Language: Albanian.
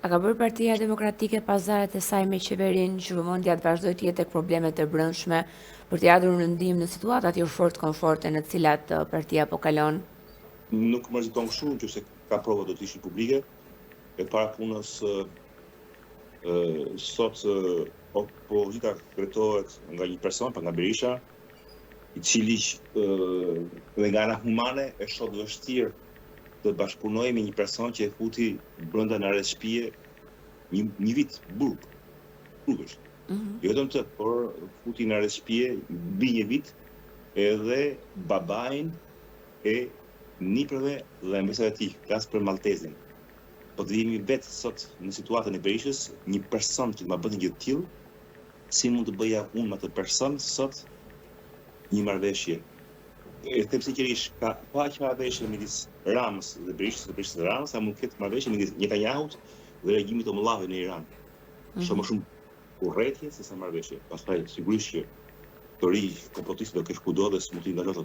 A ka bërë Partia Demokratike pazaret e saj me qeverinë që vëmendja të vazhdojë të jetë tek problemet e brendshme për të ardhur në ndihmë në situatat jo fort komforte në të cilat partia po kalon? Nuk më rëziton kështu, nëse ka prova do të ishin publike. E para punës sot opozita kretohet nga një person, nga Berisha, i cili dhe nga ana humane e shoh të vështirë të bashkëpunojë me një person që e futi brenda në arrest shtëpie një vit burg. Jo vetëm të, por futi në arrest shtëpie mbi një vit edhe babain e niprave dhe mbesave të tij, flas për Maltezin. Po të vijemi vetë sot në situatën e Berishës, një person që të ma bëtë një gjë të tillë, si mund të bëja unë me atë person sot një marrëveshje. E them sinqerisht, ka pa që marrëveshje midis Ramës dhe Berishës dhe Ramës, sa mund të ketë marrëveshje midis Netanyahut dhe regjimit të Mullavit në Iran. Shumë më shumë urrëtie se sa marrëveshje. Pastaj sigurisht që teori komplotistë do kesh kudo dhe s'mund t'i ndalosh